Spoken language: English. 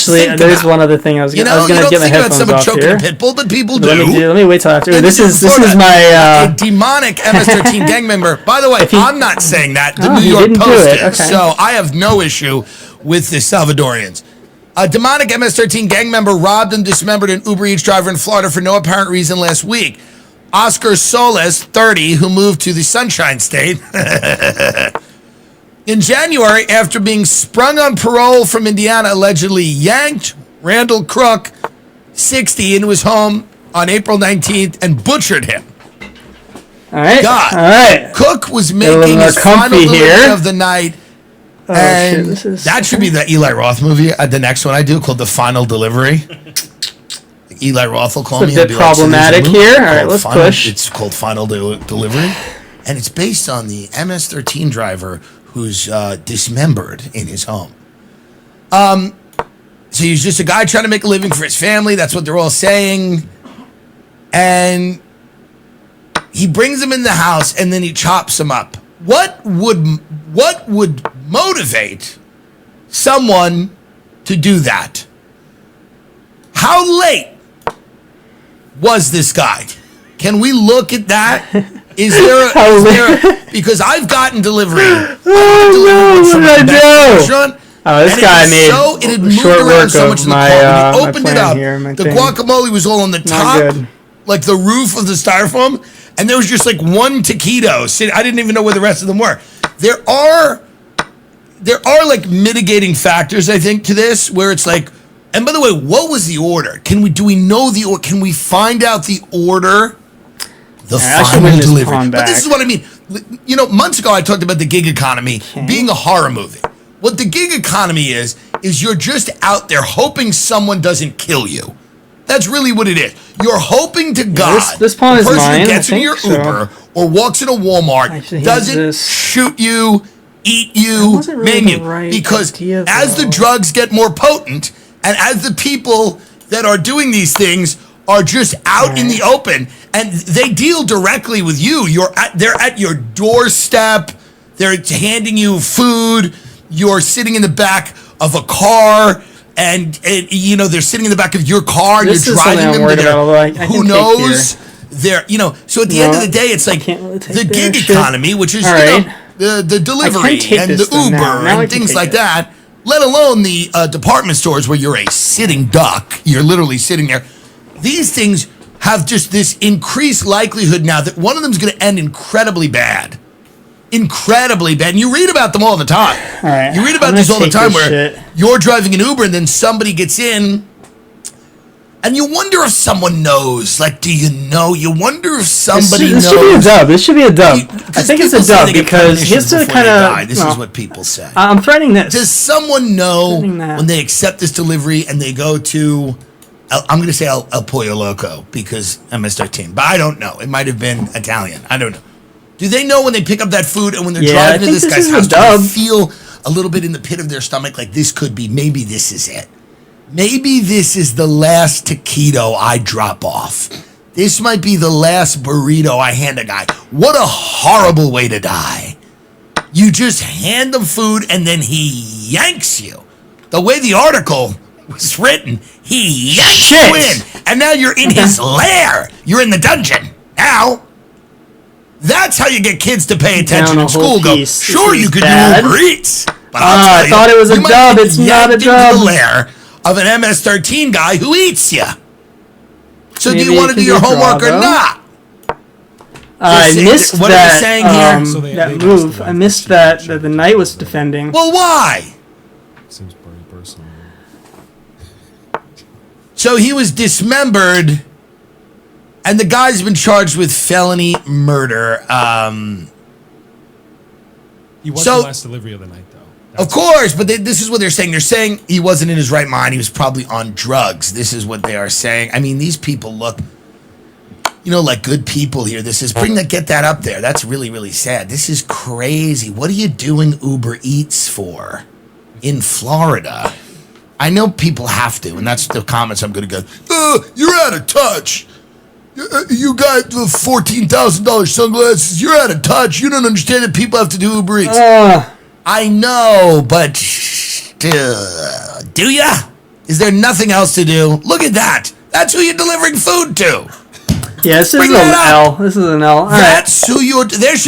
actually, there's one other thing I was going to get my headphones off choking here. a pit bull, but people Let me wait till after. This is my a demonic MS-13 gang member. By the way, I'm not saying that. The New York Post is. Okay. So I have no issue with the Salvadorians. A demonic MS-13 gang member robbed and dismembered an Uber Eats driver in Florida for no apparent reason last week. Oscar Solis, 30, who moved to the Sunshine State in January after being sprung on parole from Indiana, allegedly yanked Randall Crook, 60, into his home on April 19th and butchered him. All right. God. All right. Cook was making his final delivery of the night. Oh, and shit, that should be the Eli Roth movie. The next one I do called The Final Delivery. Eli Roth will call me. It's a bit problematic here. All right, let's push. It's called Final Delivery. And it's based on the MS-13 driver who's dismembered in his home. So he's just a guy trying to make a living for his family. That's what they're all saying. And he brings him in the house and then he chops him up. What would motivate someone to do that? How late was this guy? Can we look at that? Is there because I've gotten delivery. What did I do? Oh, this guy made short work of my he opened it up. The guacamole was all on the top, like the roof of the styrofoam, and there was just like one taquito. I didn't even know where the rest of them were. There are like mitigating factors, I think, to this, where it's like, and by the way, what was the order? Do we know the order? Can we find out the order? The final delivery. But this is what I mean. You know, months ago I talked about the gig economy being a horror movie. What the gig economy is you're just out there hoping someone doesn't kill you. That's really what it is. You're hoping to God this pawn is the person mine, who gets into your Uber or walks into Walmart doesn't shoot you, eat you, maim you. Because as the drugs get more potent and as the people that are doing these things are just out in the open and they deal directly with you. They're at your doorstep. They're handing you food. You're sitting in the back of a car, and they're sitting in the back of your car, and you're driving them to their, who knows? So at the end of the day, it's like the gig economy, which is the delivery and the Uber and things like that. Let alone the department stores where you're a sitting duck. You're literally sitting there. These things have just this increased likelihood now that one of them is going to end incredibly bad. Incredibly bad. And you read about them all the time. All right, you read about this all the time where you're driving an Uber and then somebody gets in and you wonder if someone knows. Like, do you know? You wonder if somebody knows. This should be a dub. This should be a dub. I think it's a dub because he has to kind of... This is what people say. I'm threatening this. Does someone know when they accept this delivery and they go to... I'm going to say El Pollo Loco because MS-13, but I don't know. It might have been Italian. I don't know. Do they know when they pick up that food and when they're driving to this guy's house, do they feel a little bit in the pit of their stomach like this could be, maybe this is it? Maybe this is the last taquito I drop off. This might be the last burrito I hand a guy. What a horrible way to die. You just hand them food and then he yanks you. The way the article was written, he yanks you in. And now you're in his lair. You're in the dungeon. Now... That's how you get kids to pay attention in school. Sure, you could do Uber Eats, but I thought it was a dub. It's not a dub. Into the lair of an MS-13 guy who eats you. So do you want to do your homework or not? I missed what that. That move. I missed that the knight was defending. Well, why? Seems pretty personal. So he was dismembered. And the guy's been charged with felony murder. He was the last delivery of the night, though. Of course, but this is what they're saying. They're saying he wasn't in his right mind. He was probably on drugs. This is what they are saying. I mean, these people look, like good people here. This is, get that up there. That's really, really sad. This is crazy. What are you doing Uber Eats for in Florida? I know people have to, and that's the comments I'm going to go, you're out of touch. You got the $14,000 sunglasses. You're out of touch. You don't understand that people have to do Uber Eats. I know, but do ya? Is there nothing else to do? Look at that. That's who you're delivering food to. Yeah, this is an L. This is an L. All That's who you're. There should